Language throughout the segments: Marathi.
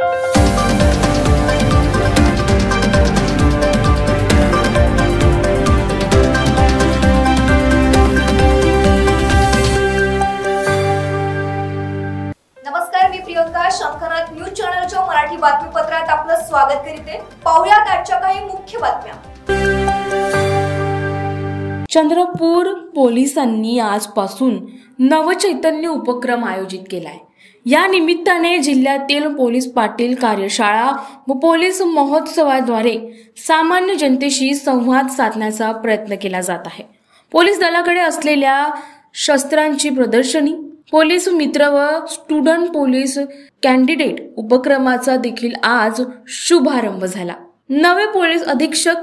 नमस्कार, मी प्रियंका. शंखनाद न्यूज चॅनलच्या मराठी बातमीपत्रात आपलं स्वागत करते. पाहुयात आजच्या काही मुख्य बातम्या. चंद्रपूर पोलिसांनी आजपासून नवचैतन्य उपक्रम आयोजित केलाय. या निमित्ताने जिल्ह्यातील पोलीस पाटील कार्यशाळा व पोलीस महोत्सवाद्वारे सामान्य जनतेशी संवाद साधण्याचा प्रयत्न केला जात आहे. पोलीस दलाकडे असलेल्या शस्त्रांची प्रदर्शनी, पोलीस मित्र व स्टुडंट पोलीस कॅन्डिडेट उपक्रमाचा देखील आज शुभारंभ झाला. नवे पोलीस अधीक्षक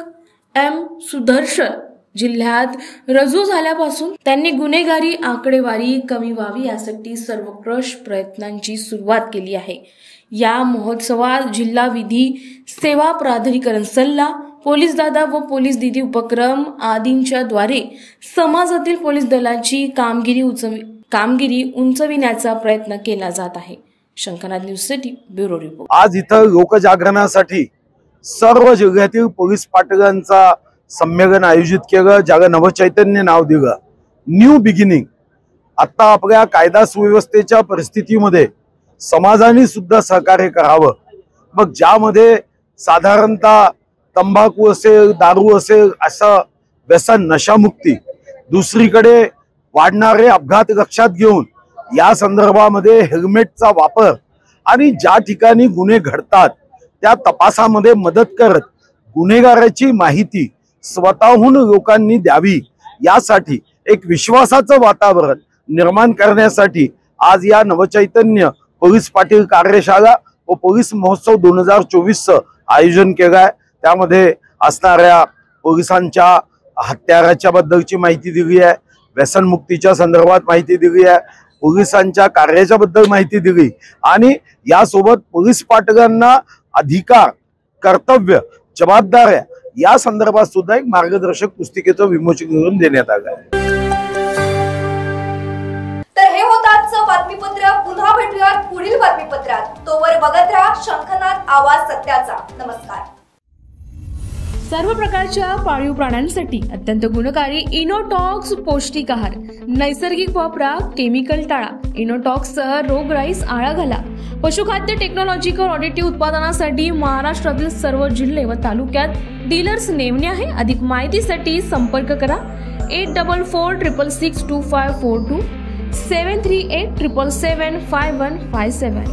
एम सुदर्शन जिल्ह्यात रुजू झाल्यापासून त्यांनी गुन्हेगारी आकडेवारी कमी व्हावी यासाठी सर्वोत्कृष्ट प्रयत्नांची सुरुवात केली आहे. या महोत्सवात जिल्हा विधी सेवा प्राधिकरण सल्ला, पोलीस दादा व पोलीस दीदी उपक्रम आदींच्या द्वारे समाजातील पोलीस दलाची कामगिरी उंचविण्याचा प्रयत्न केला जात आहे. शंखनाद न्यूज सिटी ब्युरो रिपोर्ट. आज इथं लोकजागरणासाठी सर्व जिल्ह्यातील पोलीस पाटलांचा संमेलन आयोजित केलं, ज्याला नवचैतन्य नाव दिलं, न्यू बिगिनिंग. आता आपल्या कायदा सुव्यवस्थेच्या परिस्थितीमध्ये समाजाने सुद्धा सहकार्य करावं. मग ज्यामध्ये साधारणतः तंबाखू असेल, दारू असेल, असं व्यसन, नशामुक्ती, दुसरीकडे वाढणारे अपघात लक्षात घेऊन या संदर्भामध्ये हेल्मेटचा वापर आणि ज्या ठिकाणी गुन्हे घडतात त्या तपासामध्ये मदत करत गुन्हेगाराची माहिती स्वतःहून लोकांनी द्यावी, यासाठी एक विश्वासाचं वातावरण निर्माण करण्यासाठी आज या नवचैतन्य पोलीस पाटील कार्यशाळा व पोलीस महोत्सव 2024चं आयोजन केलं आहे. त्यामध्ये असणाऱ्या पोलिसांच्या हत्याराच्या बद्दलची माहिती दिली आहे, व्यसनमुक्तीच्या संदर्भात माहिती दिली आहे, पोलिसांच्या कार्याच्या बद्दल माहिती दिली आणि यासोबत पोलीस पाटलांना अधिकार, कर्तव्य, जबाबदाऱ्या या संदर्भात सुद्धा एक मार्गदर्शक पुस्तिकेचं विमोचन करून देण्यात आलं आहे. तर हे होतं आजचं बातमीपत्र. पुन्हा भेटूयात पुढील बातमीपत्रात. तोवर बघत राहा शंखनाद, आवाज सत्याचा. नमस्कार. सर्व प्रकारच्या पाळीव प्राण्यांसाठी अत्यंत गुणकारी इनोटॉक्स पौष्टिक आहार. नैसर्गिक वापरा, केमिकल टाळा. इनोटॉक्ससह रोगराईस आळा घाला. पशुखाद्य टेक्नॉलॉजिकल ऑडिटिव्ह उत्पादनासाठी महाराष्ट्रातील सर्व जिल्हे व तालुक्यात डीलर्स नेमणे आहे. अधिक माहितीसाठी संपर्क करा 8446625542 738777557.